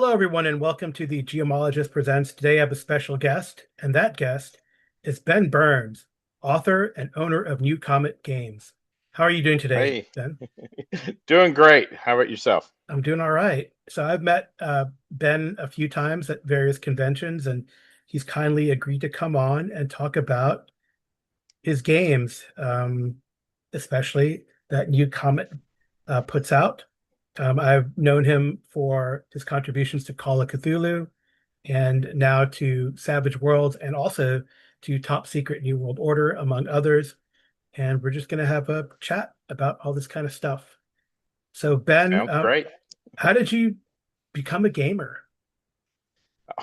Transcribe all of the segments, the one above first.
Hello, everyone, and welcome to the Geomologist Presents. Today, I have a special guest, and that guest is Ben Burns, author and owner of New Comet Games. How are you doing today, Hey, Ben? doing great. How about yourself? I'm doing all right. So, I've met Ben a few times at various conventions, and he's kindly agreed to come on and talk about his games, especially that New Comet puts out. I've known him for his contributions to Call of Cthulhu and now to Savage Worlds and also to Top Secret New World Order, among others. And we're just going to have a chat about all this kind of stuff. So, Ben, Sounds great. how did you become a gamer?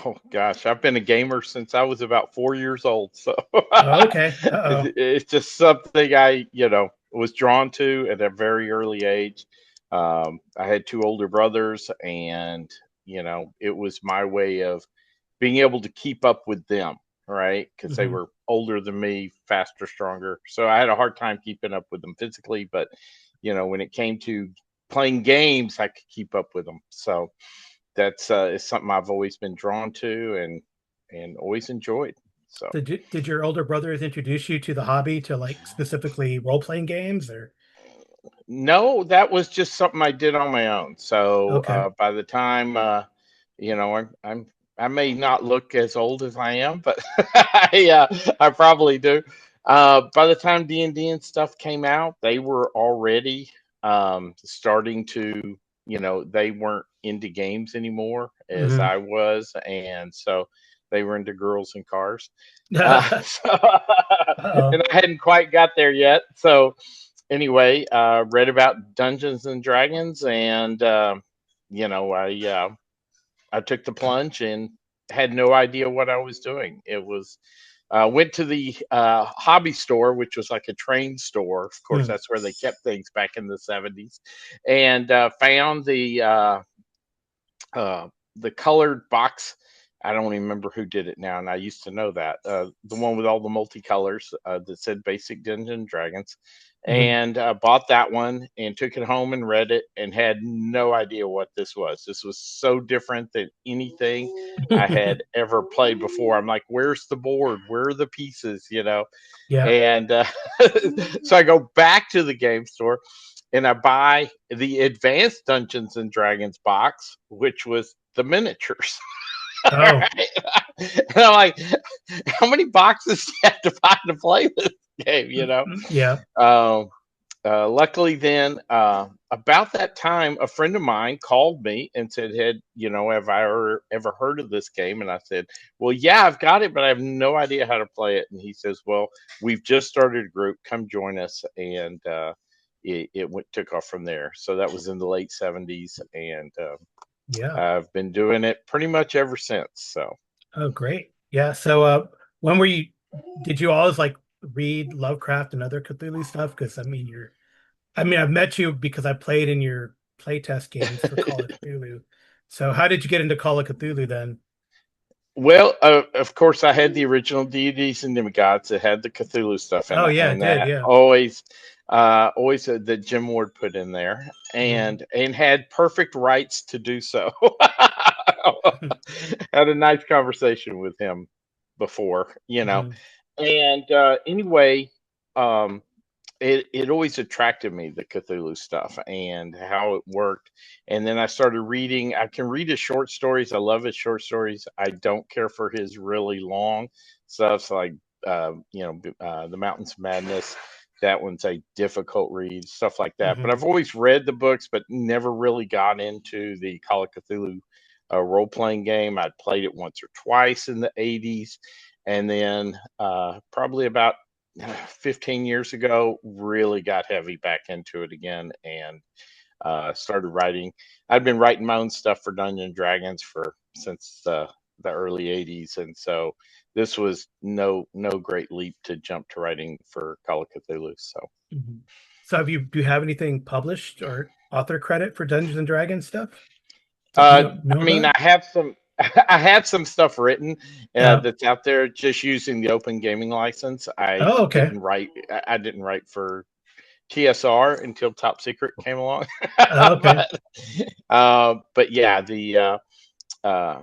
Oh gosh, I've been a gamer since I was about 4 years old. So Oh, okay. Uh-oh. it's just something I was drawn to at a very early age. I had two older brothers, and it was my way of being able to keep up with them, right? Because they Hmm. were older than me, faster, stronger. So I had a hard time keeping up with them physically, but when it came to playing games, I could keep up with them. So that's is something I've always been drawn to and always enjoyed. So Did your older brothers introduce you to the hobby, to like specifically role-playing games or? no, that was just something I did on my own. So Okay. by the time I may not look as old as I am, but I probably do. By the time D&D and stuff came out, they were already starting to, they weren't into games anymore as Hmm. I was, and so they were into girls and cars. So, Uh-oh. and I hadn't quite got there yet. So anyway, read about Dungeons and Dragons, and you know, I uh, I took the plunge and had no idea what I was doing. It was went to the hobby store, which was like a train store. Of course, Hmm. that's where they kept things back in the '70s, and found the colored box. I don't even remember who did it now, and I used to know that the one with all the multicolors that said Basic Dungeons and Dragons, Hmm. and bought that one and took it home and read it and had no idea what this was. This was so different than anything I had ever played before. I'm like, where's the board? Where are the pieces? Yeah. And so I go back to the game store and I buy the Advanced Dungeons and Dragons box, which was the miniatures. All Oh. right. And I'm like, how many boxes do you have to buy to play this game? Yeah. Um, Luckily, then, about that time, a friend of mine called me and said, have I ever heard of this game? And I said, well, yeah, I've got it, but I have no idea how to play it. And he says, well, we've just started a group. Come join us. And took off from there. So that was in the late '70s. And Yeah. I've been doing it pretty much ever since. So. Oh, great. Yeah. So, when were you, did you always like read Lovecraft and other Cthulhu stuff? Because I mean, I've met you because I played in your playtest games for Call of Cthulhu. So, how did you get into Call of Cthulhu then? Well, of course, I had the original deities and demigods that had the Cthulhu stuff in Oh, it, yeah, it and did. that Yeah. always that Jim Ward put in there, Hmm. and had perfect rights to do so. Had a nice conversation with him before, Hmm. and anyway, um, it always attracted me, the Cthulhu stuff and how it worked. And then I started reading. I can read his short stories. I love his short stories. I don't care for his really long stuff, like The Mountains of Madness. That one's a difficult read, stuff like that. But Hmm. I've always read the books, but never really got into the Call of Cthulhu role playing game. I'd played it once or twice in the '80s, and then probably about 15 years ago, really got heavy back into it again and started writing. I'd been writing my own stuff for Dungeons and Dragons for since the early '80s, and so this was no great leap to jump to writing for Call of Cthulhu. So Hmm. So, do you have anything published or author credit for Dungeons and Dragons stuff that we don't know I mean, about? I have some. I have some stuff written Yeah. that's out there just using the open gaming license. I Oh, okay. didn't write. I didn't write for TSR until Top Secret came along. Oh, okay. but but yeah, uh,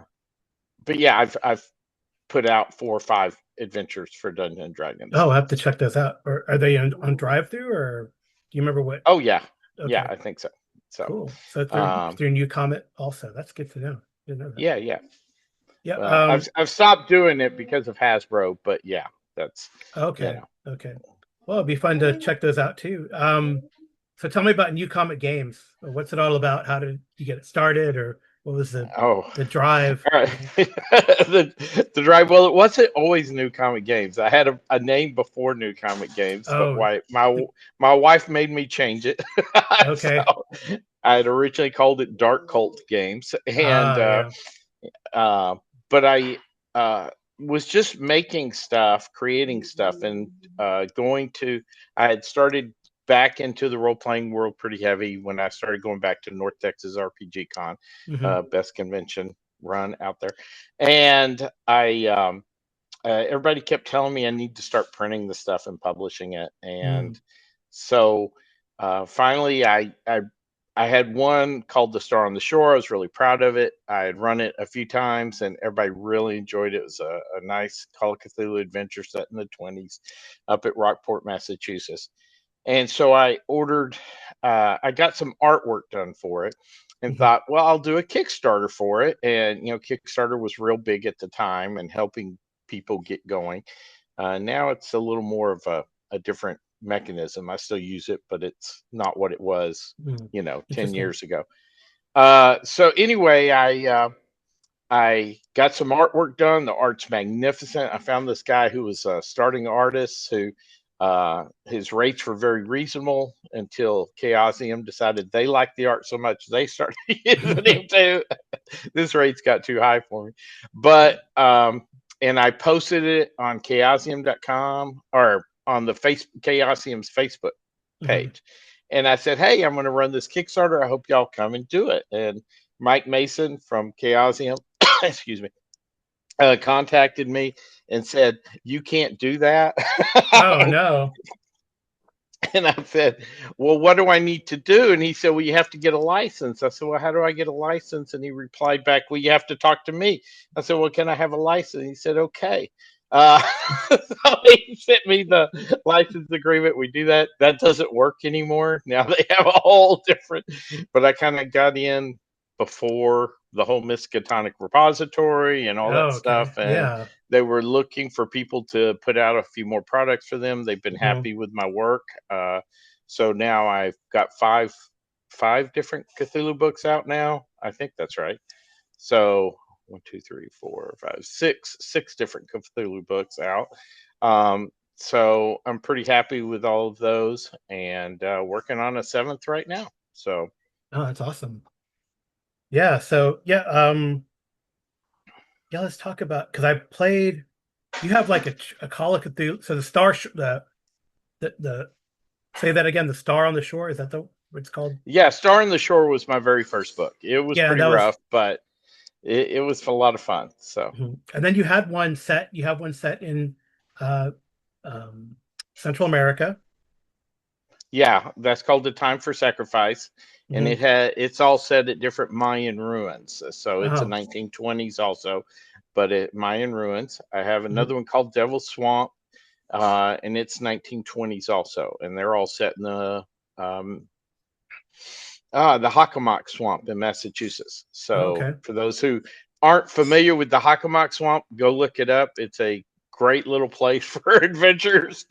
but yeah, I've put out 4 or 5 adventures for Dungeons and Dragons. Oh, I have to check those out. Or are they on drive through, or do you remember what? Oh yeah, yeah, Okay, I think so. So, cool. So um, through New Comet also. That's good to know. Didn't know that. yeah, yeah. Yeah. Well, I've stopped doing it because of Hasbro, but yeah, that's you Okay. know. Okay. Well, it'd be fun to check those out too. So tell me about New Comet Games. What's it all about? How did you get it started, or what was Oh, the drive? all right. The drive. Well, it wasn't always New Comic Games. I had a name before New Comic Games, but Oh, why my wife made me change it. okay. So I had originally called it Dark Cult Games, and Yeah. uh, but I uh, was just making stuff, creating stuff, and going to. I had started back into the role playing world pretty heavy when I started going back to North Texas RPG Con, Hmm. best convention run out there, and I. Everybody kept telling me I need to start printing the stuff and publishing it, and Mm. so finally I had one called The Star on the Shore. I was really proud of it. I had run it a few times and everybody really enjoyed it. It was a nice Call of Cthulhu adventure set in the 20s up at Rockport, Massachusetts. And so I ordered, I got some artwork done for it and Hmm. thought, well, I'll do a Kickstarter for it. And, Kickstarter was real big at the time and helping people get going. Now it's a little more of a different mechanism. I still use it, but it's not what it was, Mm. 10 Interesting. years ago. So anyway, I got some artwork done. The art's magnificent. I found this guy who was a starting artist who his rates were very reasonable until Chaosium decided they liked the art so much they started using him too. This rate's got too high for me. But and I posted it on chaosium.com or on the Chaosium's Facebook Hmm. page. And I said, hey, I'm going to run this Kickstarter. I hope y'all come and do it. And Mike Mason from Chaosium, excuse me, contacted me and said, you can't do that. Oh no. And I said, well, what do I need to do? And he said, well, you have to get a license. I said, well, how do I get a license? And he replied back, well, you have to talk to me. I said, well, can I have a license? He said, okay. Uh, so he sent me the license agreement. We do that. That doesn't work anymore. Now they have a whole different, but I kind of got in before the whole Miskatonic repository and all that Oh, okay. stuff. And Yeah. they were looking for people to put out a few more products for them. They've been Hmm. happy with my work. So now I've got five different Cthulhu books out now. I think that's right. So one, two, three, four, five, six different Cthulhu books out. So I'm pretty happy with all of those, and working on a seventh right now. So Oh, that's awesome. Yeah. So yeah. Yeah. Let's talk about because I played. You have like a Call of Cthulhu. So the star, the say that again. The Star on the Shore. Is that the what it's called? yeah, Star in the Shore was my very first book. It was Yeah, pretty that was. rough, but it was a lot of fun. So Mhm. And then you had one set. You have one set in uh, um, Central America. yeah, that's called the Time for Sacrifice, and Hmm. it's all set at different Mayan ruins. So it's a Oh. 1920s also, but at Mayan ruins. I have Mhm. another one called Devil's Swamp, and it's 1920s also, and they're all set in um, the Hockomock Swamp in Massachusetts. Oh, So okay. for those who aren't familiar with the Hockomock Swamp, go look it up. It's a great little place for adventures.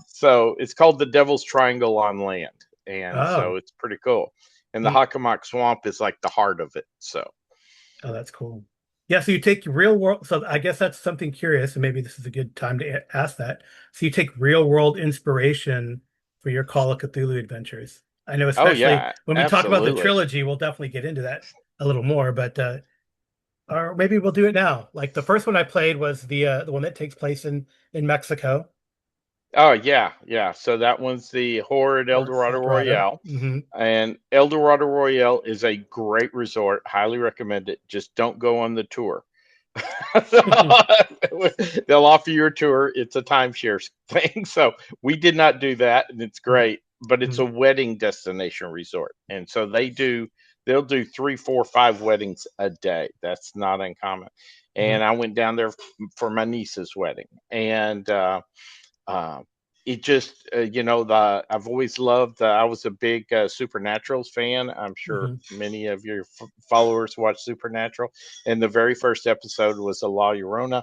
So it's called the Devil's Triangle on land, and so Oh, it's pretty cool. And the neat. Hockomock Swamp is like the heart of it. So Oh, that's cool. Yeah, so you take real world. So I guess that's something curious, and maybe this is a good time to ask that. So you take real world inspiration for your Call of Cthulhu adventures. I know, oh especially yeah, when we talk about the absolutely. trilogy, we'll definitely get into that a little more. But or maybe we'll do it now. Like the first one I played was the one that takes place in Mexico Oh yeah, yeah. So that one's the Horrid El or Dorado El Dorado. Royale. Hmm. And El Dorado Royale is a great resort. Highly recommend it. Just don't go on the tour. So, they'll offer you a tour. It's a timeshare thing. So we did not do that, and it's great. But it's a wedding destination resort, and so they do they'll do 3, 4, 5 weddings a day. That's not uncommon. Mhm. And I went down there for my niece's wedding, and uh, it just the I've always loved. I was a big Supernaturals fan. I'm sure Mhm. many of your followers watch Supernatural, and the very first episode was a La Llorona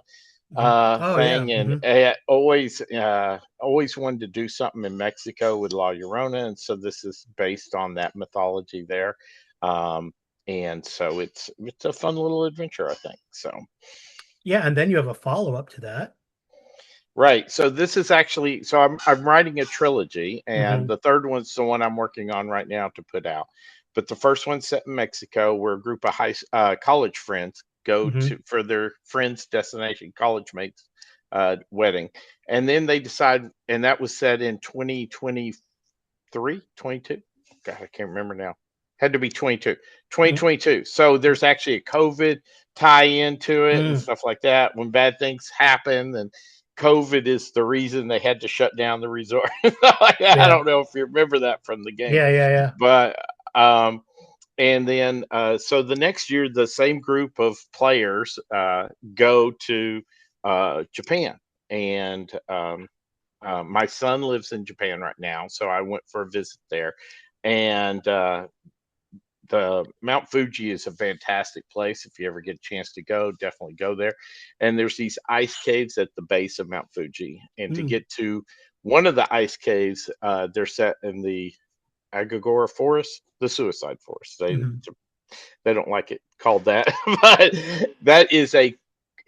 Mhm. Oh yeah. thing, and Mhm. always wanted to do something in Mexico with La Llorona, and so this is based on that mythology there. Um, and so it's a fun little adventure, I think. So Yeah, and then you have a follow-up to that. right. So this is actually so I'm writing a trilogy, and Mhm. the third one's the one I'm working on right now to put out. But the first one's set in Mexico, where a group of college friends go Mhm. to for their friends' destination, college mates' wedding, and then they decide, and that was set in 2023, 22. God, I can't remember now. Had to be 22, Mhm. 2022. So there's actually a COVID tie into it and Mm. stuff like that. When bad things happen, and COVID is the reason they had to shut down the resort. I Yeah. don't know if you remember that from the game, Yeah, yeah, yeah. but um, and then so the next year, the same group of players go to Japan, and my son lives in Japan right now, so I went for a visit there, and the Mount Fuji is a fantastic place. If you ever get a chance to go, definitely go there. And there's these ice caves at the base of Mount Fuji, and to Mm. get to one of the ice caves, they're set in the Agagora Forest, the Suicide Forest. Mhm. They don't like it called that, but that is a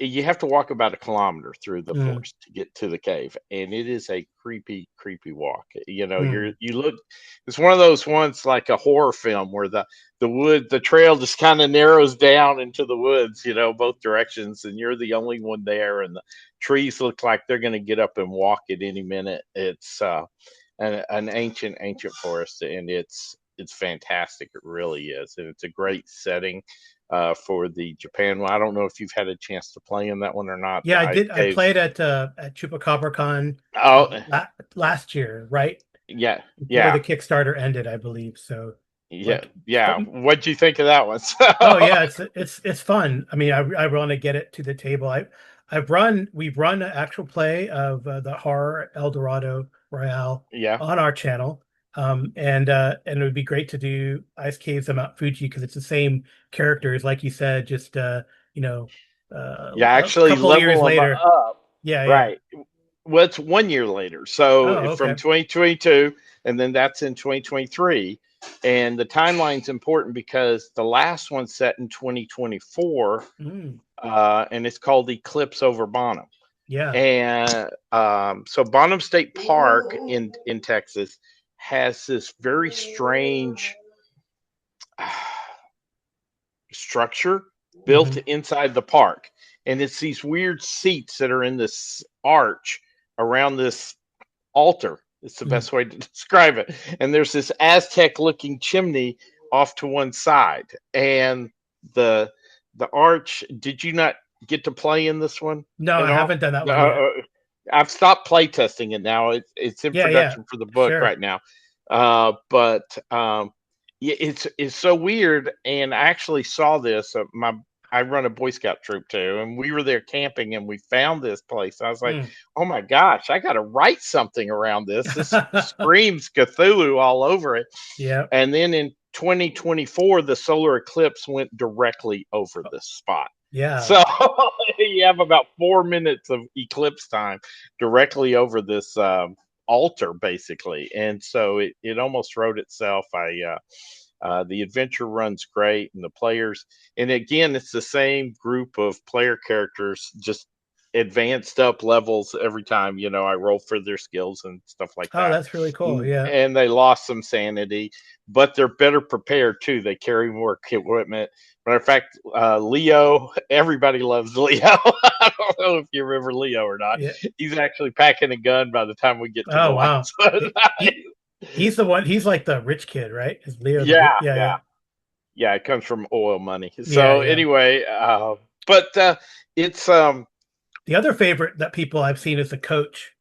you have to walk about a kilometer through the Mm. forest to get to the cave, and it is a creepy, creepy walk. Mm. You look. It's one of those ones like a horror film where the trail just kind of narrows down into the woods, both directions, and you're the only one there, and the trees look like they're going to get up and walk at any minute. It's an ancient, ancient forest, and it's fantastic. It really is, and it's a great setting for the Japan one. I don't know if you've had a chance to play in that one or not. Yeah, The I ice did. I caves. played at CupacabraCon Oh, last year, right yeah, before the yeah, Kickstarter ended, I believe. So, yeah, like, yeah. What'd you think of that one? oh yeah, it's fun. I mean, I want to get it to the table. We've run an actual play of the horror El Dorado Royale Yeah, on our channel, and it would be great to do Ice Caves of Mount Fuji because it's the same characters, like you said, just you know, yeah. a Actually, couple years level them later. up. Yeah, yeah. Right. Well, it's 1 year later. So Oh, from okay. 2022, and then that's in 2023. And the timeline's important because the last one's set in 2024, Mm, and it's called Eclipse over Bonham. yeah. And so Bonham State Park in Texas has this very strange structure built Hmm. inside the park, and it's these weird seats that are in this arch around this altar. It's the Mm. best way to describe it. And there's this Aztec looking chimney off to one side, and the the arch. Did you not get to play in this one No, at I all? haven't done that No, one yet. I've stopped play testing it now. It's in Yeah, yeah. production for the book Sure. right now. But yeah, it's so weird. And I actually saw this. I run a Boy Scout troop too, and we were there camping, and we found this place. I was like, Mm. "Oh my gosh, I got to write something around this. This screams Cthulhu all over it." Yeah. And then in 2024, the solar eclipse went directly over this spot. Yeah. So you have about 4 minutes of eclipse time directly over this altar, basically. And so it almost wrote itself. The adventure runs great, and the players, and again, it's the same group of player characters, just advanced up levels every time. I roll for their skills and stuff like Oh, that. that's really cool. Yeah. And they lost some sanity, but they're better prepared too. They carry more equipment. Matter of fact, Leo, everybody loves Leo. I don't know if you remember Leo or not. Yeah. He's actually packing a gun by the time we get to the Oh, last wow. one. He's the one. He's like the rich kid, right? Is Leo the Yeah, rich? Yeah, yeah, yeah. yeah. It comes from oil money. Yeah, So yeah. anyway, but it's The other favorite that people I've seen is the coach.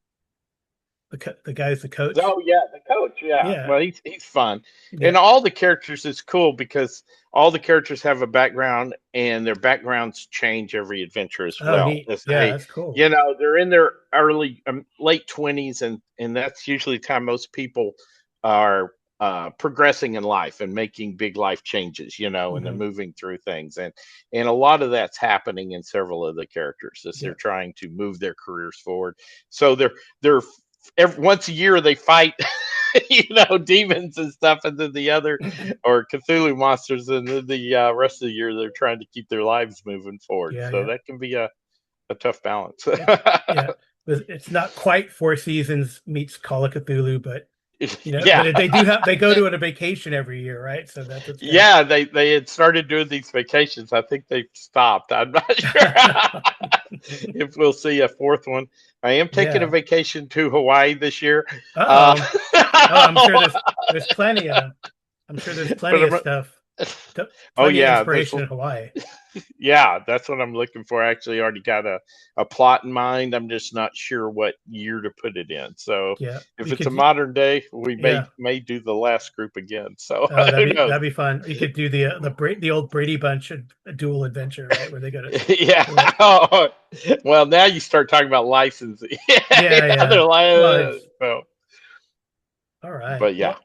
the guy's the coach. Oh yeah, the coach. Yeah, Yeah, well, he's fun, yeah. and all the characters is cool because all the characters have a background, and their backgrounds change every adventure as Oh, well. neat. As Yeah, that's cool. they're in their early, late 20s, and that's usually the time most people are progressing in life and making big life changes. And they're Hmm. moving through things, and a lot of that's happening in several of the characters as they're Yeah. trying to move their careers forward. So they're once a year they fight demons and stuff, and then the other or Cthulhu monsters, and then the rest of the year they're trying to keep their lives moving forward. Yeah, So yeah. that can be a tough balance. Yeah. It's not quite Four Seasons meets Call of Cthulhu, but Yeah, but they do have they go to on a vacation every year, right? So that's what's kind yeah, they had started doing these vacations. I think they've stopped. I'm not sure of if we'll see a fourth one. I am taking a yeah. vacation to Hawaii this year. Uh, Uh-oh. Oh, there's plenty of I'm sure there's but plenty of stuff, oh plenty of yeah, there's inspiration in Hawaii. yeah, that's what I'm looking for. I actually already got a plot in mind. I'm just not sure what year to put it in. So Yeah, if we it's a could. modern day, we Yeah, may do the last group again. So that'd who be knows? fun. You could do the old Brady Bunch a dual adventure, right? Where they go to Yeah. like Oh, well, now you start talking about licensing. yeah, yeah. Other Well, so, all right. but yeah, Well,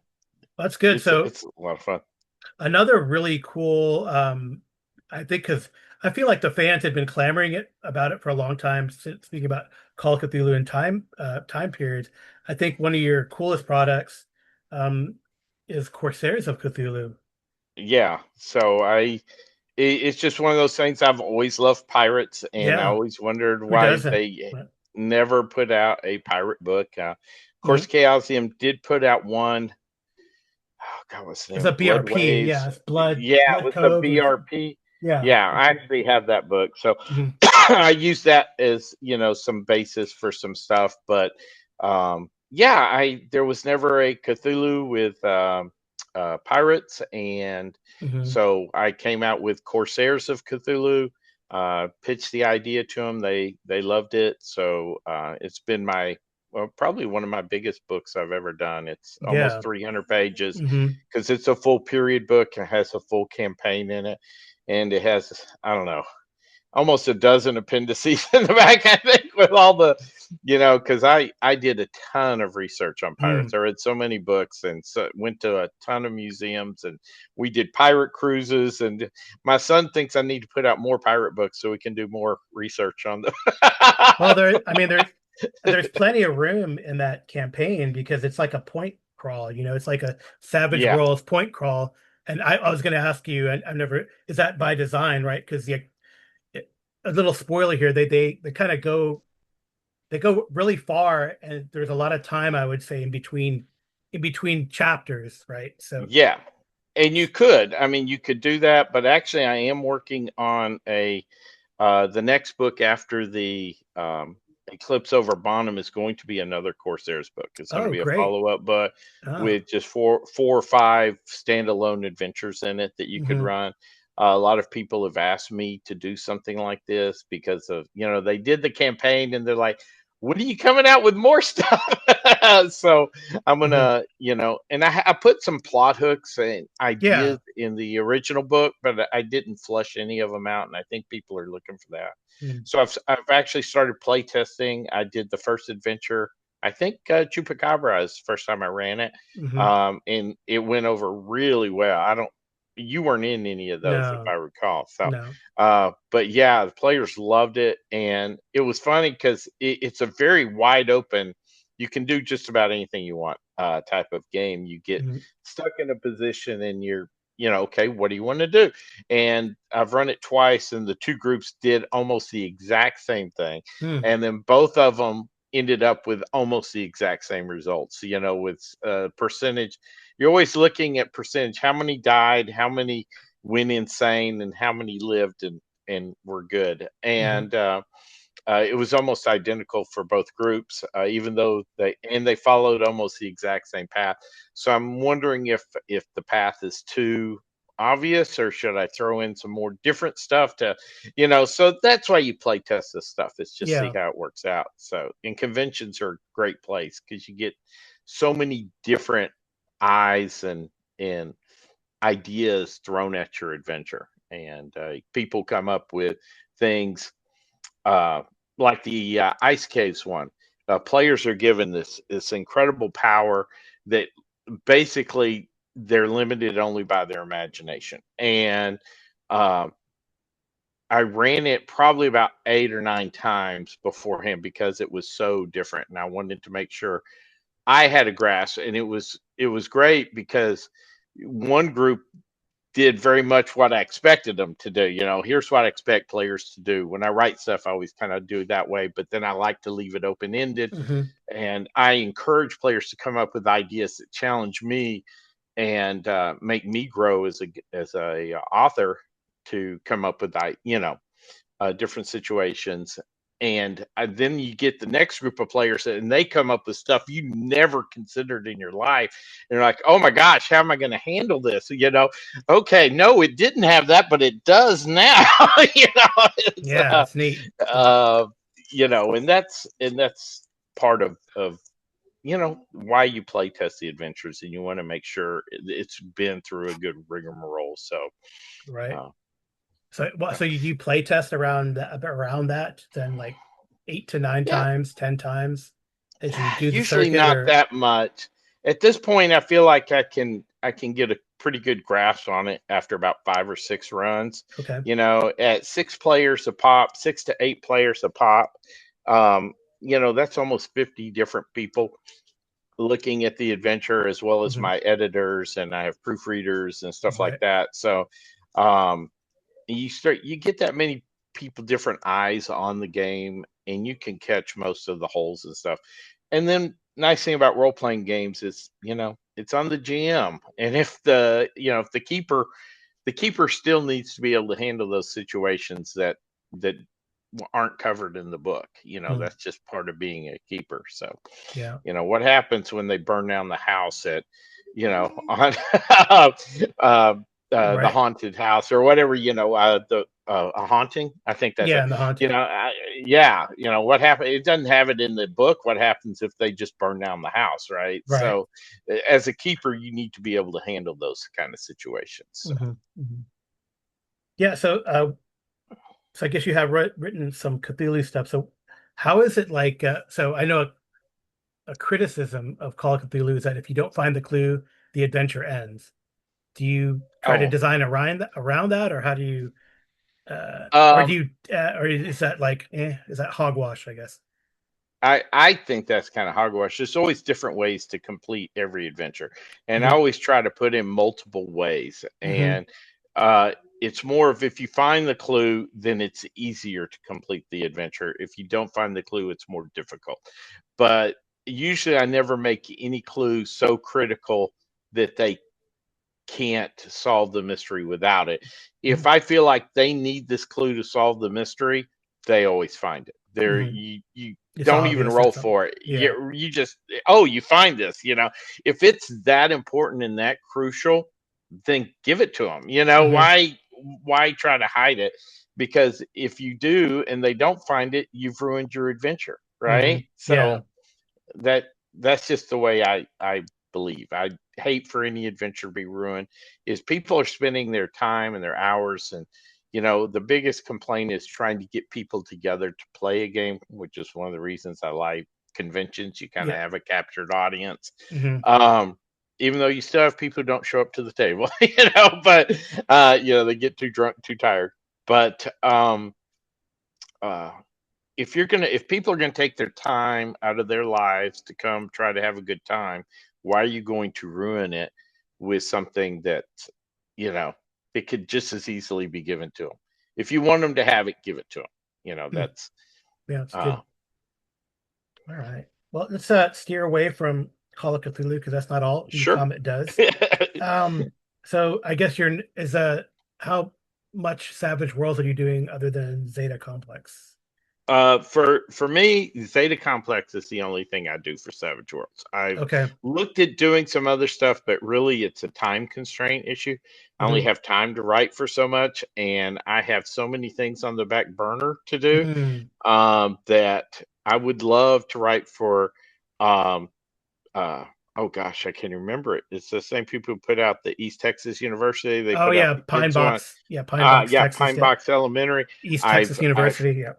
that's good. So it's a lot of fun. another really cool, I think, because I feel like the fans had been clamoring about it for a long time. Since speaking about Call of Cthulhu and time periods, I think one of your coolest products um, is Corsairs of Cthulhu. Yeah. So it's just one of those things. I've always loved pirates, and I Yeah, always wondered who why doesn't? they never put out a pirate book. Of course, Mhm. Chaosium did put out one. Oh God, what's the It's name? a Blood BRP. Waves. Yeah, it's Yeah, it Blood was a Cove or something. BRP. Yeah. Yeah, I actually have that book. So Mhm. I use that as some basis for some stuff. But yeah, I there was never a Cthulhu with pirates, and Mhm. so I came out with Corsairs of Cthulhu. Pitched the idea to them. They loved it. So it's been probably one of my biggest books I've ever done. It's almost Yeah. 300 pages Hmm. because it's a full period book. It has a full campaign in it, and it has, I don't know, almost a dozen appendices in the back, I think, with all the, because I did a ton of research on pirates. Mm. I read so many books, and so went to a ton of museums, and we did pirate cruises. And my son thinks I need to put out more pirate books so we can do more research on them. Well, I mean, there's plenty of room in that campaign because it's like a point crawl. It's like a Savage Yeah, Worlds point crawl. And I was going to ask you, and I've never, is that by design, right? Because a little spoiler here, they kind of they go really far, and there's a lot of time I would say in between chapters, right? So, yeah. And you could, I mean, you could do that, but actually, I am working on the next book after the Eclipse over Bonham is going to be another Corsairs book. It's going to oh, be a great. follow up book Oh, with just four or five standalone adventures in it that you could hmm. run. A lot of people have asked me to do something like this because of, they did the campaign and they're like, when are you coming out with more stuff? So I'm Hmm. gonna, and I put some plot hooks and Yeah. ideas in the original book, but I didn't flush any of them out, and I think people are looking for that. Mm-hmm. So I've actually started play testing. I did the first adventure. I think Chupacabra is the first time I ran it, Hmm. and it went over really well. I don't. You weren't in any of those, if I No, recall. So, no. but yeah, the players loved it, and it was funny because it's a very wide open. You can do just about anything you want type of game. You get Mhm. stuck in a position, and you're, okay, what do you want to do? And I've run it twice, and the two groups did almost the exact same thing, Mm. and then both of them ended up with almost the exact same results. With percentage, you're always looking at percentage. How many died? How many went insane? And how many lived and were good? Mhm. And it was almost identical for both groups, even though they followed almost the exact same path. So I'm wondering if the path is too obvious, or should I throw in some more different stuff to, so that's why you play test this stuff, is just see Yeah. how it works out. So, and conventions are a great place because you get so many different eyes and ideas thrown at your adventure, and people come up with things uh, like the ice caves one. Players are given this incredible power that basically they're limited only by their imagination. And uh, I ran it probably about 8 or 9 times beforehand because it was so different, and I wanted to make sure I had a grasp. And it was great because one group did very much what I expected them to do. Here's what I expect players to do. When I write stuff, I always kind of do it that way, but then I like to leave it open ended. Hmm. And I encourage players to come up with ideas that challenge me and make me grow as a author, to come up with different situations. And then you get the next group of players, and they come up with stuff you never considered in your life. And you're like, oh my gosh, how am I going to handle this? Okay, no, it didn't have that, but it does now. It's, Yeah, that's neat. Yeah. uh, and that's part of why you play test the adventures, and you want to make sure it's been through a good rigmarole. So, Right. uh, So what, yeah. so you do play test around that, then like 8 to 9 Yeah, times, 10 times as you do the usually circuit, not or that much. At this point, I feel like I can get a pretty good grasp on it after about 5 or 6 runs. okay. At 6 players a pop, 6 to 8 players a pop. That's almost 50 different people looking at the adventure, as well as Hmm. my editors, and I have proofreaders and stuff like Right. that. So, um, you get that many people, different eyes on the game, and you can catch most of the holes and stuff. And then nice thing about role playing games is, it's on the GM. And if the keeper still needs to be able to handle those situations that aren't covered in the book. Mm. That's just part of being a keeper. So, Yeah. what happens when they burn down the house on uh, the Right. haunted house, or whatever, the a haunting. I think that's Yeah, a, and the you haunting. know, yeah, what happened? It doesn't have it in the book. What happens if they just burn down the house, right? Right. So, as a keeper, you need to be able to handle those kind of situations. So, Hmm. Hmm. Yeah. So I guess you have written some Cthulhu stuff. So how is it like? So I know a criticism of Call of Cthulhu is that if you don't find the clue, the adventure ends. Do you try to oh, design around that, or how do you, or do um, you, or is that like, is that hogwash? I guess. I think that's kind of hogwash. There's always different ways to complete every adventure, and I Hmm. always try to put in multiple ways. Hmm. And uh, it's more of, if you find the clue, then it's easier to complete the adventure. If you don't find the clue, it's more difficult. But usually, I never make any clue so critical that they can't solve the mystery without it. If I feel like they need this clue to solve the mystery, they always find it. There, Hmm. you It's don't even obvious roll that something. for it. Yeah. You just, oh, you find this. If it's that important and that crucial, then give it to them. Hmm. Why try to hide it? Because if you do and they don't find it, you've ruined your adventure, Hmm. right? Yeah. So that that's just the way I believe. I hate for any adventure to be ruined. Is people are spending their time and their hours, and the biggest complaint is trying to get people together to play a game, which is one of the reasons I like conventions. You kind of Yeah. have a captured audience. Hmm. Um, Even though you still have people who don't show up to the table, but they get too drunk, too tired. But uh, if people are going to take their time out of their lives to come try to have a good time, why are you going to ruin it with something that you know it could just as easily be given to them? If you want them to have it, give it to them. That's Yeah, it's uh good. All right. Well, let's steer away from Call of Cthulhu because that's not all sure. e-com it does. Um, so I guess you're is how much Savage Worlds are you doing other than Zeta Complex? For me, Zeta Complex is the only thing I do for Savage Worlds. I've Okay. looked at doing some other stuff, but really it's a time constraint issue. I only Hmm. have time to write for so much, and I have so many things on the back burner to do Mm. that I would love to write for. Um, uh, oh gosh, I can't remember it. It's the same people who put out the East Texas University. They Oh put out yeah, the Pine kids one. Box. Yeah, Pine Box, Yeah, Texas. Pine Yeah, Box Elementary. East Texas I've University. Yeah.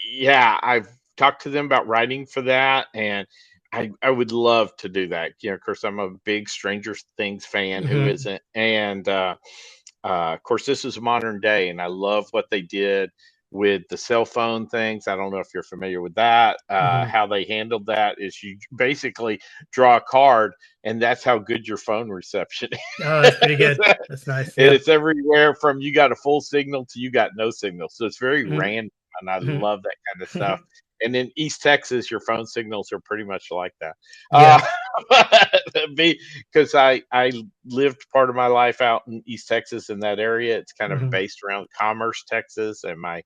yeah, I've talked to them about writing for that, and I would love to do that. Of course, I'm a big Stranger Things fan. Who Hmm. isn't? And of course, this is modern day, and I love what they did with the cell phone things. I don't know if you're familiar with that. Hmm. How they handled that is you basically draw a card, and that's how good your phone reception Oh, that's pretty is. good. That's nice. And Yeah. it's everywhere from you got a full signal to you got no signal. So it's very Hmm. random, and I Hmm. love that kind of stuff. And in East Texas, your phone signals are pretty much like that. Uh, Yeah. because I lived part of my life out in East Texas in that area. It's kind of Hmm. based around Commerce, Texas, and my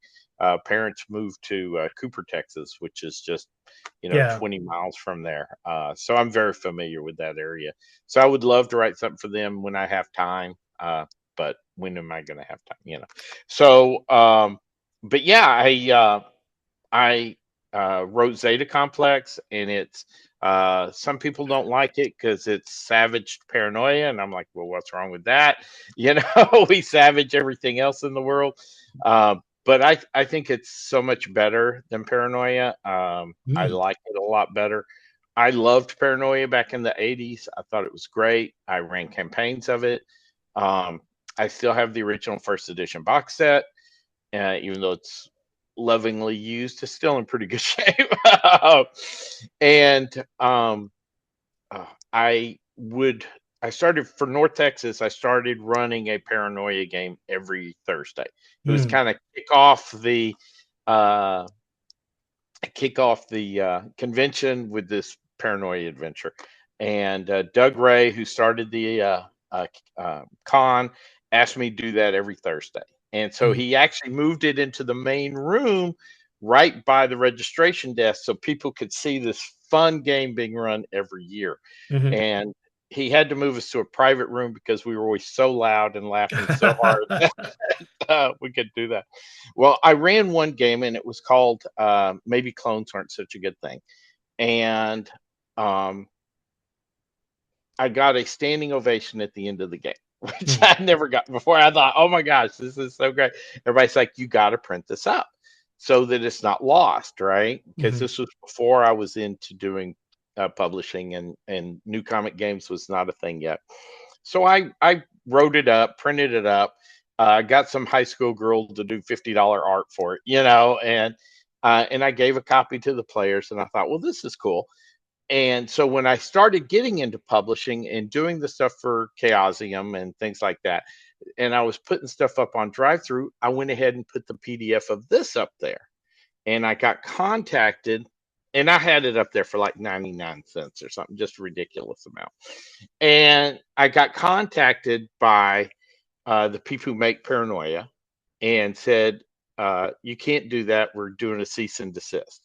parents moved to Cooper, Texas, which is just Yeah. 20 miles from there. So I'm very familiar with that area. So I would love to write something for them when I have time. But when am I going to have time? So, but yeah, I wrote Zeta Complex, and it's some people don't like it because it's savage paranoia, and I'm like, well, what's wrong with that? We savage everything else in the world, but I think it's so much better than paranoia. I Mm. like it a lot better. I loved paranoia back in the '80s. I thought it was great. I ran campaigns of it. Um, I still have the original first edition box set, even though it's lovingly used, it's still in pretty good shape. and uh, I would, I started for North Texas, I started running a paranoia game every Thursday. It was Mm. kind of uh, kick off the convention with this paranoia adventure. And Doug Ray, who started the con, asked me to do that every Thursday. And so Mm. he actually moved it into the main room right by the registration desk so people could see this fun game being run every year. Hmm. And he had to move us to a private room because we were always so loud and laughing so hard we could do that. Well, I ran one game, and it was called Maybe Clones Aren't Such a Good Thing. And um, I got a standing ovation at the end of the game, which Mm. I never got before. I thought, oh my gosh, this is so great. Everybody's like, you got to print this up so that it's not lost, right? Because Hmm. this was before I was into doing publishing, and new comic games was not a thing yet. So I wrote it up, printed it up, got some high school girl to do $50 art for it, and I gave a copy to the players, and I thought, well, this is cool. And so when I started getting into publishing and doing the stuff for Chaosium and things like that, and I was putting stuff up on drive through, I went ahead and put the PDF of this up there. And I got contacted, and I had it up there for like 99 cents or something, just a ridiculous amount. And I got contacted by the people who make Paranoia and said, you can't do that. We're doing a cease and desist.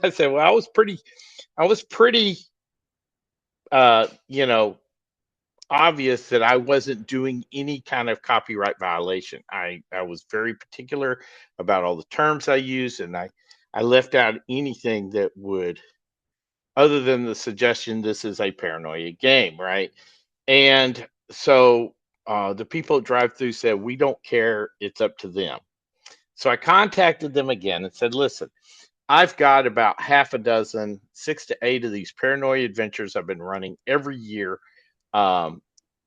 I said, well, I was pretty, uh, you know, obvious that I wasn't doing any kind of copyright violation. I was very particular about all the terms I used, and I left out anything that would, other than the suggestion this is a paranoia game, right? And so the people at drive through said, we don't care. It's up to them. So I contacted them again and said, listen, I've got about half a dozen, 6 to 8 of these paranoia adventures I've been running every year. Um,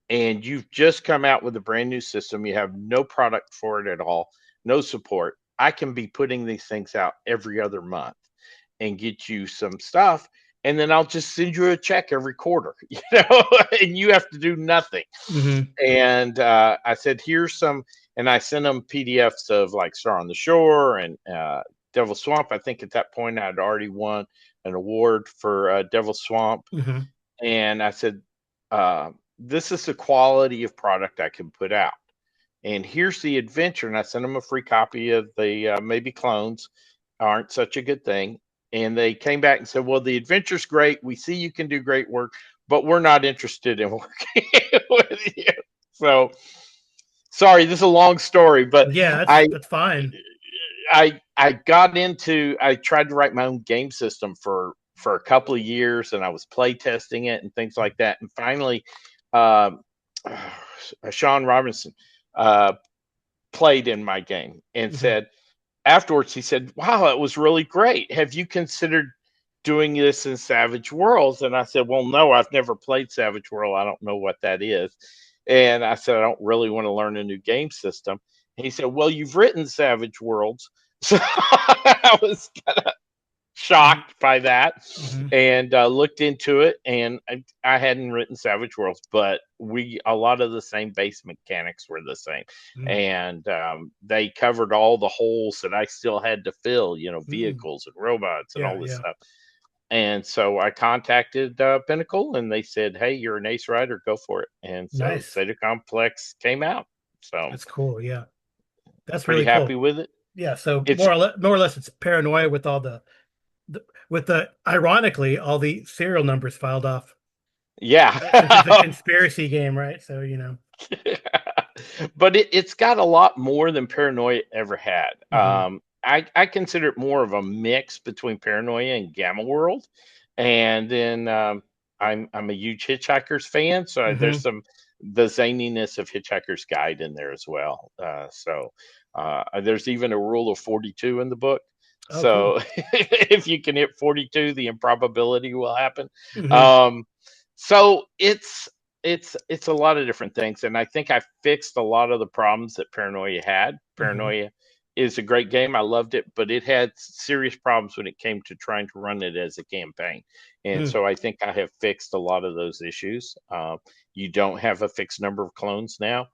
and you've just come out with a brand new system. You have no product for it at all, no support. I can be putting these things out every other month and get you some stuff. And then I'll just send you a check every quarter, and you have to do nothing. Hmm. And I said, here's some, and I sent them PDFs of like Star on the Shore and Devil Swamp. I think at that point I'd already won an award for Devil Swamp. Hmm. And I said, this is the quality of product I can put out. And here's the adventure. And I sent them a free copy of the Maybe Clones. aren't such a good thing. And they came back and said, "Well, the adventure's great. We see you can do great work, but we're not interested in working with you." So, sorry, this is a long story, but Yeah, I that's fine. I got into I tried to write my own game system for a couple of years, and I was play testing it and things like that. And finally, um, Sean Robinson uh, played in my game and Hmm. said afterwards, he said, "Wow, it was really great. Have you considered doing this in Savage Worlds?" And I said, "Well, no, I've never played Savage World. I don't know what that is." And I said, "I don't really want to learn a new game system." And he said, "Well, you've written Savage Worlds." So I was Hmm. shocked by that Hmm. and looked into it. And I hadn't written Savage Worlds, but a lot of the same base mechanics were the same. Mm. And they covered all the holes that I still had to fill, Mm. vehicles and robots and Yeah, all this yeah. stuff. And so I contacted Pinnacle, and they said, "Hey, you're an ace writer, go for it." And so Nice. Zeta Complex came out. So That's cool. Yeah. That's pretty really happy cool. with it. Yeah, so It's more or less it's paranoia with all with the ironically all the serial numbers filed off, right? Since it's a yeah. conspiracy game, right? So, But it's got a lot more than Paranoia ever had. Hmm. I consider it more of a mix between Paranoia and Gamma World, and then I'm a huge Hitchhiker's fan, so there's Hmm. some the zaniness of Hitchhiker's Guide in there as well. There's even a rule of 42 in the book. Oh, cool. So if you can hit 42, the improbability will happen. Hmm. Um, so it's a lot of different things, and I think I fixed a lot of the problems that Paranoia had. Hmm. Paranoia is a great game. I loved it, but it had serious problems when it came to trying to run it as a campaign. And Mm. so I think I have fixed a lot of those issues. You don't have a fixed number of clones now.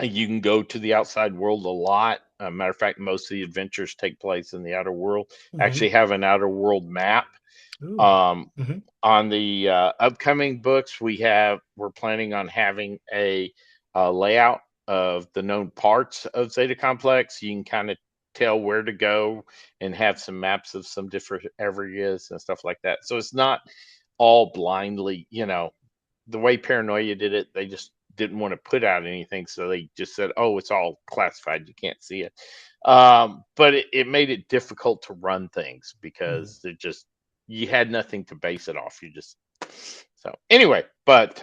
You can go to the outside world a lot. Matter of fact, most of the adventures take place in the outer world. Hmm. Actually, have an outer world map. Ooh. Um, Hmm. on the upcoming books, we're planning on having a layout of the known parts of Zeta Complex. You can kind of tell where to go and have some maps of some different areas and stuff like that. So it's not all blindly, the way Paranoia did it. They just didn't want to put out anything, so they just said, "Oh, it's all classified. You can't see it." But it made it difficult to run things Mm. because you had nothing to base it off. You just so anyway, but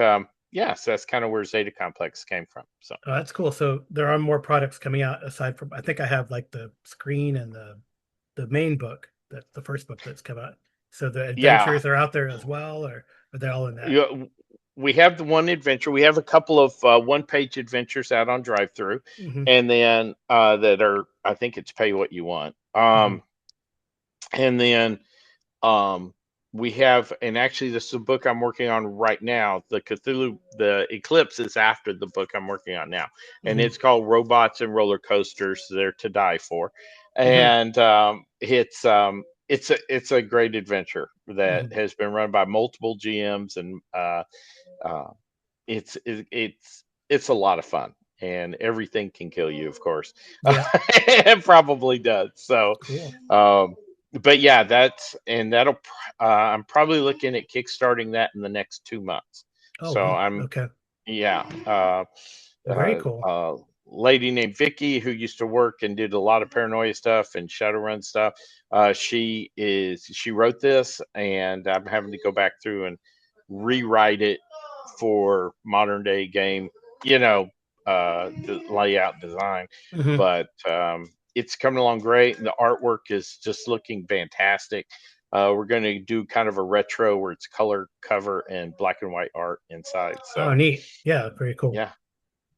yeah, so that's kind of where Zeta Complex came from. So Oh, that's cool. So there are more products coming out aside from I think I have like the screen and the main book, that the first book that's come out. So the yeah, adventures are out there as well, or are they all in that? you, we have the one adventure. We have a couple of one-page adventures out on drive through, Hmm. and then that are I think it's pay what you want. Hmm. And then Um, we have, and actually, this is a book I'm working on right now. The Eclipse is after the book I'm working on now, and Hmm. it's called Robots and Roller Coasters. They're to die for, Hmm. and it's a great adventure that Hmm. has been run by multiple GMs, and uh, it's a lot of fun. And everything can kill you, of course. Yeah, It probably does. So, cool. um, but yeah, I'm probably looking at kickstarting that in the next 2 months. Oh, So wow. I'm, Okay. yeah, Very cool. lady named Vicky who used to work and did a lot of paranoia stuff and Shadowrun stuff. She wrote this, and I'm having to go back through and rewrite it for modern day game, you know, the layout design. Hmm. But it's coming along great, and the artwork is just looking fantastic. We're going to do kind of a retro where it's color cover and black and white art inside. Oh, So neat. Yeah, very cool. yeah,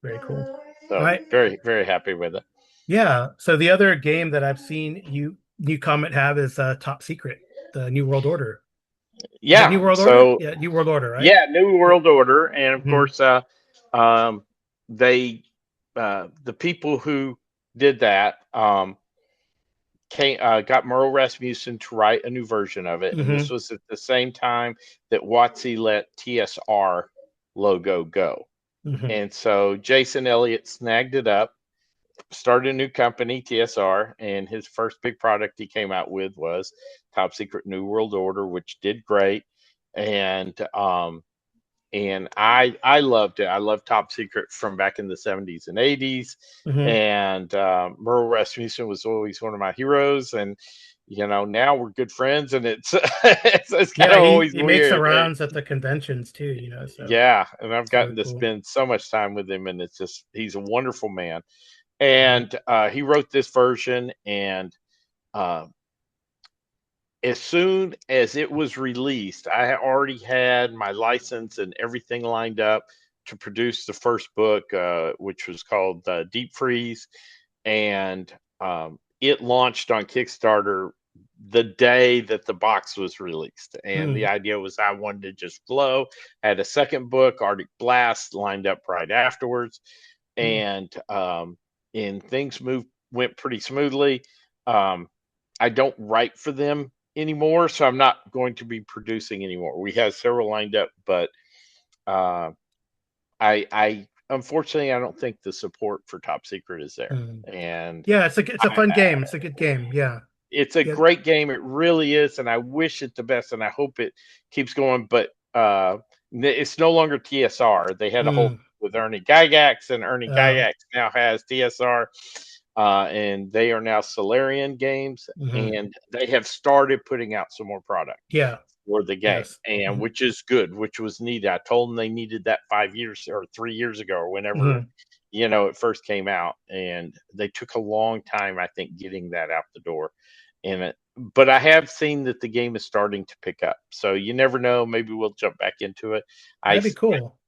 Very cool. All so right. very very happy with it. Yeah. So the other game that I've seen you comment have is Top Secret, the New World Order. Is that New Yeah, World Order? so Yeah, New World Order, right? yeah, New Yeah. World Order, and of Hmm. course, um, they the people who did that got Merle Rasmussen to write a new version of it, and this Hmm. was at the same time that WotC let TSR logo go, Hmm. and so Jason Elliott snagged it up started a new company, TSR, and his first big product he came out with was Top Secret New World Order, which did great. And I loved it. I loved Top Secret from back in the 70s and 80s. Hmm. And Merle Rasmussen was always one of my heroes. And now we're good friends, and it's it's kind Yeah, of he always he makes the weird. rounds at the conventions too, so Yeah, and I've it's really gotten to cool. spend so much time with him, and it's just he's a wonderful man. Hmm. And he wrote this version, and uh, as soon as it was released, I already had my license and everything lined up to produce the first book, which was called Deep Freeze, and it launched on Kickstarter the day that the box was released. And the Mm. idea was I wanted to just flow. Had a second book, Arctic Blast, lined up right afterwards, Mm. and things went pretty smoothly. Um, I don't write for them anymore, so I'm not going to be producing anymore. We have several lined up, but uh, I unfortunately I don't think the support for Top Secret is there, Mm. and Yeah, it's a I, fun game. It's a good game. Yeah. it's a Yeah. great game. It really is, and I wish it the best, and I hope it keeps going. But it's no longer TSR. They had a whole Mm. with Ernie Gygax, and Ernie Uh, Gygax now has TSR, and they are now Solarian Games, mhm. and they have started putting out some more product Yeah. for the game, Yes. and Hmm. which is good, which was needed. I told them they needed that 5 years or 3 years ago, or whenever Hmm. it first came out, and they took a long time, I think, getting that out the door. But I have seen that the game is starting to pick up, so you never know. Maybe we'll jump back into it. I That'd be cool.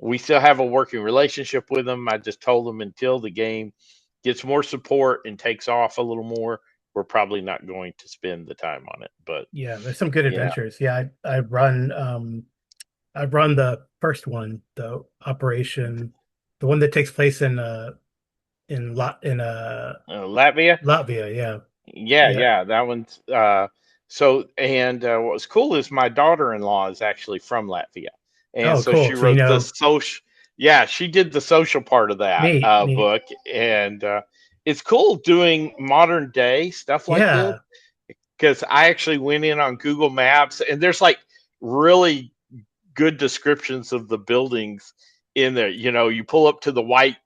We still have a working relationship with them. I just told them until the game gets more support and takes off a little more, we're probably not going to spend the time on it. But Yeah, there's some good yeah, adventures. Yeah, I've run the first one, the Operation, the one that takes place in Latvia. Latvia. Yeah. Yeah, Yeah. yeah, that one's and what was cool is my daughter-in-law is actually from Latvia. And Oh, so she cool. So wrote the social yeah, she did the social part of that neat, neat. book, and it's cool doing modern day stuff like this Yeah. because I actually went in on Google Maps, and there's like really good descriptions of the buildings in there. You pull up to the white,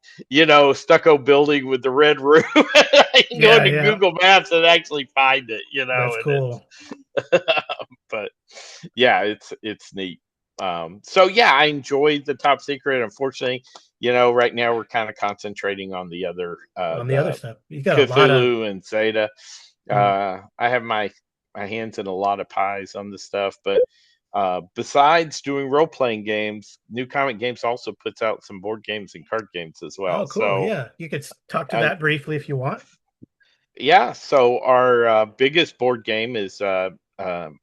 stucco building with the red roof. I can go Yeah, into yeah. Google Maps and actually find it, That's and cool. it's but yeah, it's neat. So yeah, I enjoyed the Top Secret. Unfortunately, right now we're kind of concentrating on the other On the other the stuff, you got a lot of Cthulhu and Zeta. mm, I have my hands in a lot of pies on this stuff, but besides doing role playing games, New Comic Games also puts out some board games and card games as well. oh, cool. So, Yeah. You could talk to uh, that briefly if you want. yeah, so our biggest board game is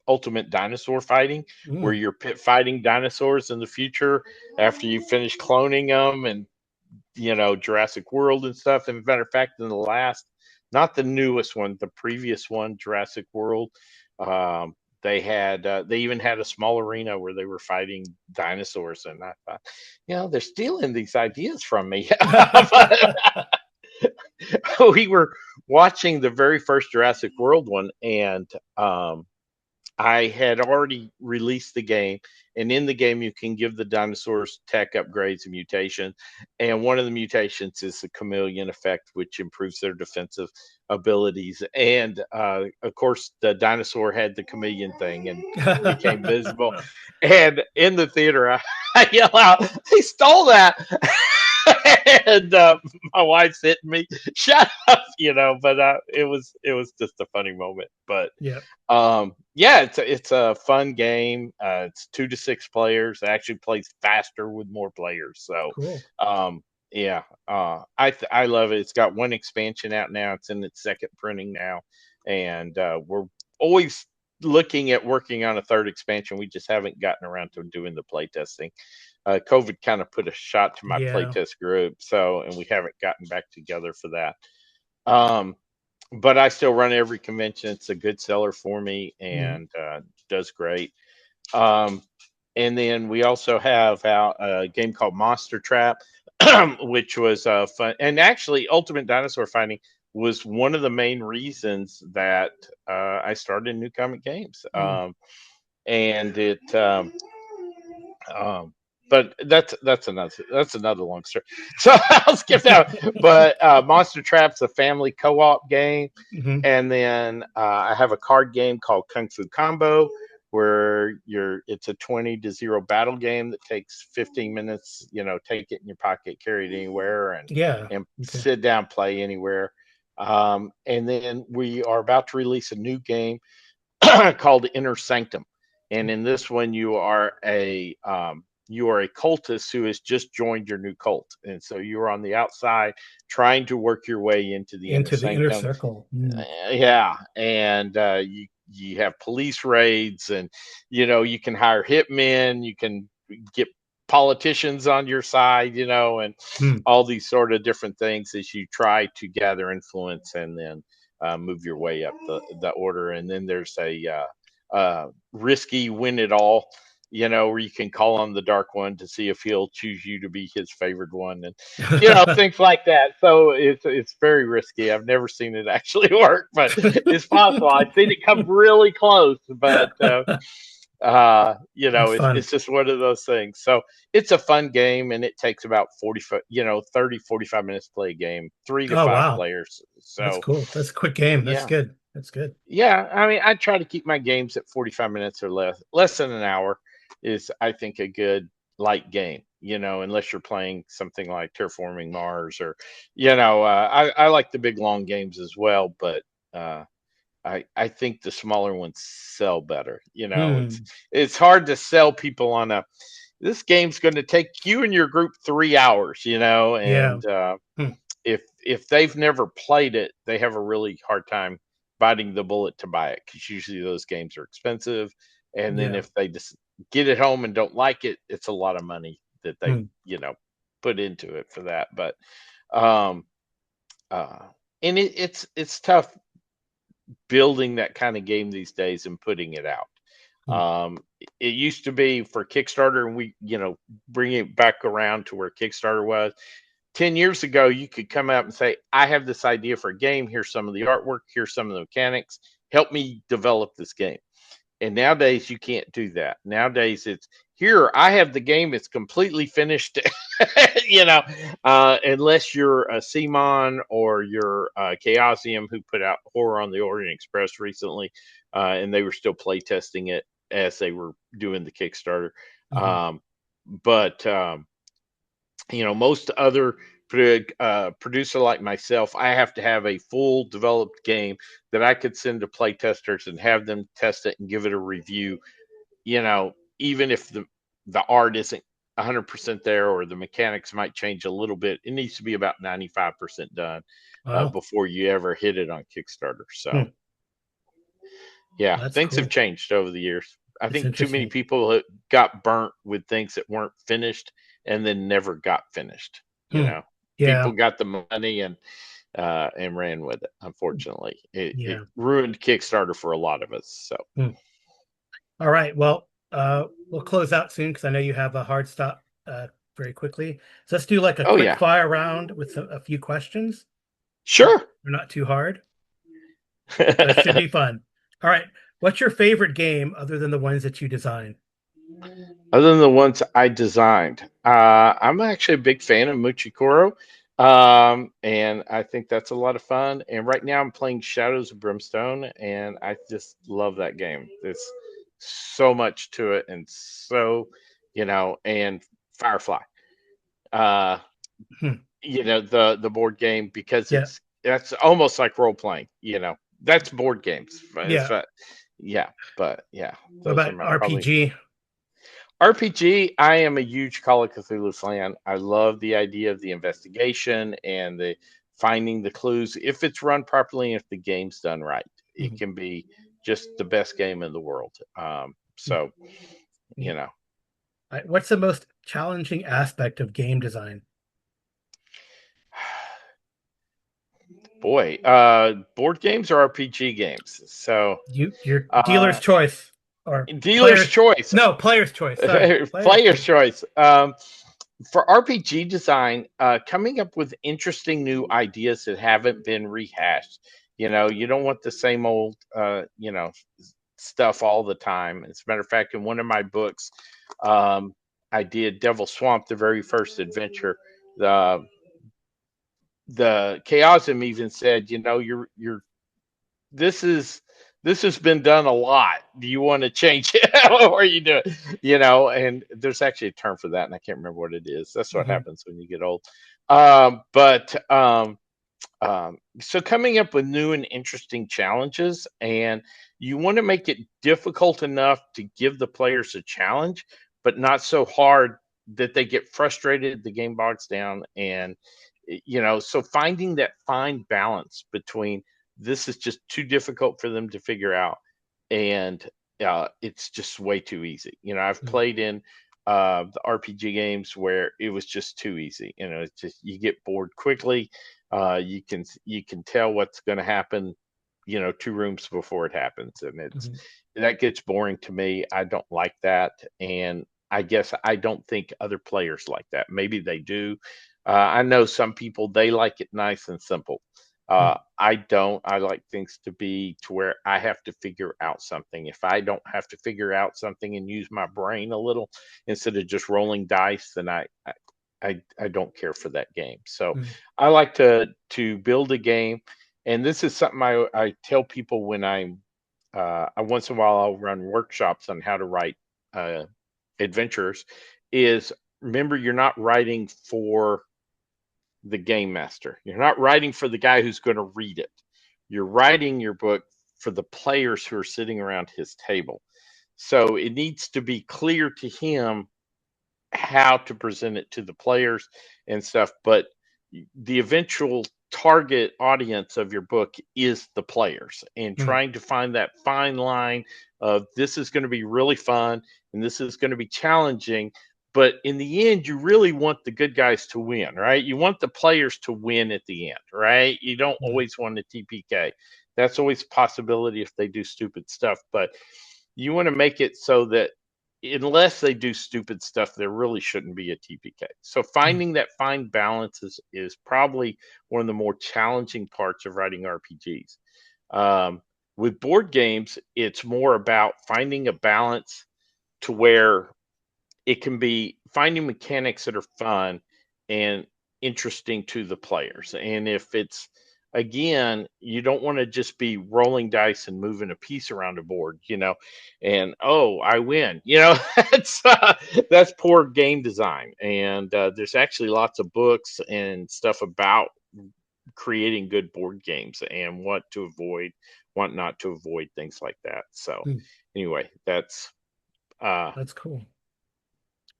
Ultimate Dinosaur Fighting, where Mm. you're pit fighting dinosaurs in the future after you finish cloning them, and Jurassic World and stuff. And matter of fact, in the last, not the newest one, the previous one, Jurassic World, they even had a small arena where they were fighting dinosaurs. And I thought, they're stealing these ideas from me. We were watching the very first Jurassic World one, and I had already released the game, and in the game you can give the dinosaurs tech upgrades and mutations. And one of the mutations is the chameleon effect, which improves their defensive abilities. And of course, the dinosaur had the chameleon thing and became visible. And in the theater, I yell out, "They stole that!" And my wife's hitting me, "Shut up!" But it was just a funny moment. But Yeah. yeah, it's a fun game. It's 2 to 6 players. It actually plays faster with more players. So, Cool. um, yeah, I love it. It's got one expansion out now. It's in its second printing now, and we're always looking at working on a third expansion. We just haven't gotten around to doing the playtesting. COVID kind of put a shot to my Yeah. playtest group, and we haven't gotten back together for that. Um, but I still run every convention. It's a good seller for me, Mm. and does great. Um, and then we also have out a game called Monster Trap. which was fun. And actually, Ultimate Dinosaur Fighting was one of the main reasons that I started New Comic Games. Mm. And it um but that's another long story. So I'll skip that. But Monster Trap's a family co-op game, Hmm. and then I have a card game called Kung Fu Combo, where it's a 20-0 battle game that takes 15 minutes. Take it in your pocket, carry it anywhere, and Yeah. and Okay. sit down, play anywhere. And then we are about to release a new game called Inner Sanctum, and in this one you are a cultist who has just joined your new cult, and so you're on the outside trying to work your way into the inner Into the inner sanctum. circle. Mm. Yeah, and you have police raids, and you can hire hitmen, you can get politicians on your side, and Mm. all these sort of different things as you try to gather influence and then move your way up the order. And then there's a risky win it all, where you can call on the dark one to see if he'll choose you to be his favored one, and things like that. So it's very risky. I've never seen it actually work, but it's possible. I've seen it come really close, but That's fun. it's just one of those things. So it's a fun game, and it takes about 30, 45 minutes to play a game, three to Oh five wow. players. That's So cool. That's a quick game. That's yeah, good. That's good. yeah. I mean, I try to keep my games at 45 minutes or less than an hour is, I think, a good light game. Unless you're playing something like Terraforming Mars, or I like the big long games as well, but uh, I think the smaller ones sell better. It's Hmm. it's hard to sell people on this game's going to take you and your group 3 hours. Yeah. And Hmm. if they've never played it, they have a really hard time biting the bullet to buy it, because usually those games are expensive. And then Yeah. if they just get it home and don't like it, it's a lot of money that they Hmm. put into it for that. But um, uh, and it's tough building that kind of game these days and putting it out. Hmm. It used to be for Kickstarter, and we, bring it back around to where Kickstarter was 10 years ago. You could come out and say, I have this idea for a game. Here's some of the artwork. Here's some of the mechanics. Help me develop this game. And nowadays you can't do that. Nowadays it's, here, I have the game. It's completely finished. you know, unless you're a Simon or you're Chaosium, who put out Horror on the Orient Express recently, and they were still play testing it as they were doing the Kickstarter. Hmm. Um, but most other producer like myself, I have to have a full developed game that I could send to play testers and have them test it and give it a review. Even if the art isn't 100% there, or the mechanics might change a little bit, it needs to be about 95% done Wow. before you ever hit it on Kickstarter. So Hmm. yeah, That's things have cool. changed over the years. I That's think too many interesting. people got burnt with things that weren't finished and then never got finished. You Hmm. know, Yeah. People got the money and ran with it. Unfortunately, it Yeah. ruined Kickstarter for a lot of us. So, Hmm. All right. Well, we'll close out soon because I know you have a hard stop very quickly. So let's do like a oh quick yeah, fire round with a few questions. They're sure. they're not too hard, but it should be fun. All right. What's your favorite game other than the ones that you design? Other than the ones I designed, I'm actually a big fan of Muchikoro, and I think that's a lot of fun. And right now, I'm playing Shadows of Brimstone, and I just love that game. There's so much to it, and and Firefly. Uh, Hmm. the board game, because Yeah. that's almost like role playing. That's board games. Yeah. Yeah, but yeah, What those are about my probably. RPG? RPG, I am a huge Call of Cthulhu fan. I love the idea of the investigation and the finding the clues. If it's run properly, and if the game's done right, it Mhm. can be just the best game in the world. So, you Mhm. know, All right. What's the most challenging aspect of game design? boy, board games or RPG games. So, Your dealer's uh, choice or dealer's players choice, no player's choice. Sorry. Player's player's choice. choice. For RPG design, coming up with interesting new ideas that haven't been rehashed. You don't want the same old, stuff all the time. As a matter of fact, in one of my books, um, I did Devil Swamp, the very first adventure. The the Chaosm even said, you're this is this has been done a lot. Do you want to change it? Or you do it? And there's actually a term for that, and I can't remember what it is. That's what Hmm. happens when you get old. But so coming up with new and interesting challenges, and you want to make it difficult enough to give the players a challenge, but not so hard that they get frustrated, the game bogs down, and so finding that fine balance between this is just too difficult for them to figure out, and it's just way too easy. I've played in the RPG games where it was just too easy. It's just you get bored quickly. You can tell what's going to happen, two rooms before it happens, and Hmm. that gets boring to me. I don't like that, and I guess I don't think other players like that. Maybe they do. I know some people, they like it nice and simple. I don't. I like things to be to where I have to figure out something. If I don't have to figure out something and use my brain a little instead of just rolling dice, then I don't care for that game. So Hmm. I like to build a game, and this is something I tell people when I once in a while I'll run workshops on how to write uh, adventures. Is remember, you're not writing for the game master. You're not writing for the guy who's going to read it. You're writing your book for the players who are sitting around his table. So it needs to be clear to him how to present it to the players and stuff, but the eventual target audience of your book is the players, and Hmm. trying to find that fine line of this is going to be really fun and this is going to be challenging, but in the end you really want the good guys to win, right? You want the players to win at the end, right? You don't Hmm. always want a TPK. That's always a possibility if they do stupid stuff, but you want to make it so that unless they do stupid stuff, there really shouldn't be a TPK. So Hmm. finding that fine balance is probably one of the more challenging parts of writing RPGs. Um, with board games, it's more about finding a balance to where it can be finding mechanics that are fun and interesting to the players. And if it's again, you don't want to just be rolling dice and moving a piece around a board, and oh, I win. That's poor game design. And there's actually lots of books and stuff about creating good board games and what to avoid, what not to avoid, things like that. So Hmm. anyway, that's uh That's cool.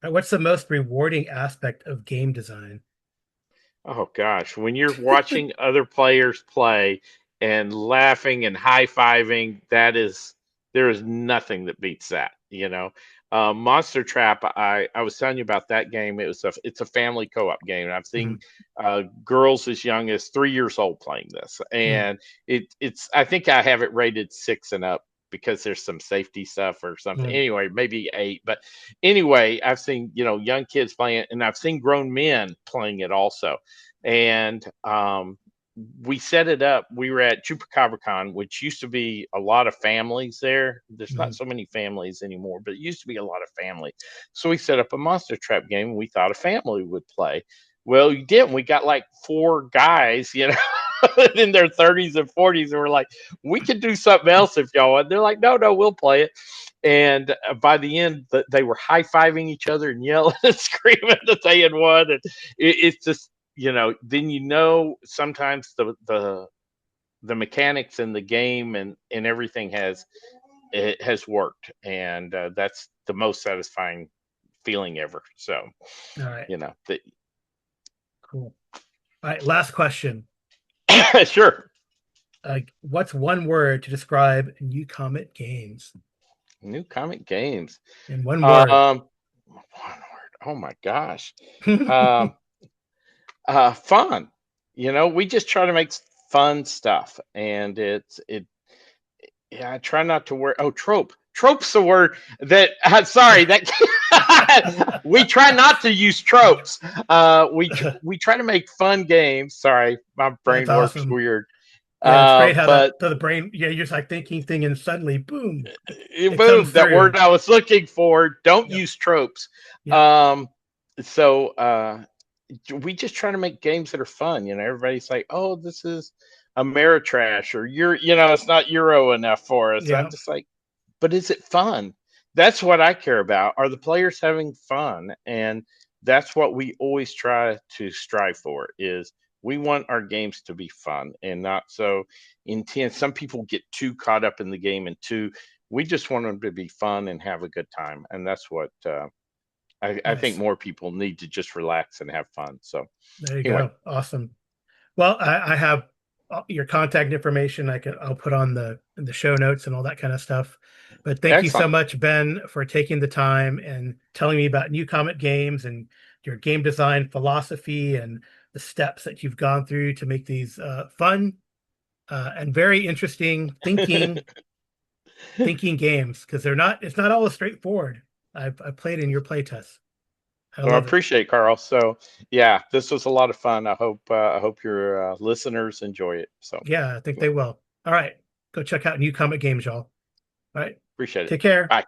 What's the most rewarding aspect of game design? Oh gosh, when you're watching other players play and laughing and high-fiving, there is nothing that beats that. Monster Trap, I was telling you about that game. It's a family co-op game, and I've seen Hmm. girls as young as 3 years old playing this, Hmm. and it's I think I have it rated 6 and up because there's some safety stuff or something. Hmm. Anyway, maybe 8, but anyway, I've seen young kids playing it, and I've seen grown men playing it also, and we set it up. We were at ChupacabraCon, which used to be a lot of families there. There's Hmm. not so many families anymore, but it used to be a lot of family. So we set up a monster trap game, and we thought a family would play. Well, you didn't. We got like 4 guys, in their 30s and 40s, and we're like, we could do something else if y'all want. They're like, no, no, we'll play it. And by the end, they were high fiving each other and yelling and screaming that they had won. And it's just, then sometimes the mechanics in the game and everything has worked, and that's the most satisfying feeling ever. So All right. that Cool. All right. Last question. sure. What's one word to describe New Comet Games? New comic games. In one word. One word. Oh my gosh. Um, Fun. We just try to make fun stuff, and it's it. Yeah, I try not to wear. Oh, trope. Tropes a word that sorry that we try not to use tropes. We try to make fun games. Sorry, my That's brain works awesome. weird. Yeah, it's great how But the brain, yeah, you're just like thinking and suddenly boom, it comes boom, that through. word I was looking for. Don't Yep. use tropes. Yep. Um, so we just try to make games that are fun. Everybody's like, "Oh, this is Ameritrash," or it's not Euro enough for us. I'm Yeah. just like, but is it fun? That's what I care about. Are the players having fun? And that's what we always try to strive for is we want our games to be fun and not so intense. Some people get too caught up in the game and too we just want them to be fun and have a good time. And that's what I think Nice. more people need to just relax and have fun. So There you anyway, go. Awesome. Well, I have your contact information. I'll put on the show notes and all that kind of stuff. But thank you so excellent. much, Ben, for taking the time and telling me about New Comet Games and your game design philosophy and the steps that you've gone through to make these fun and very interesting thinking games because it's not always straightforward. I've played in your playtests. I Well, I love it. appreciate it, Carl. So yeah, this was a lot of fun. I hope your listeners enjoy it. So Yeah, I think they will. All right. Go check out New Comet Games, y'all. All right. appreciate it. Take care. Bye.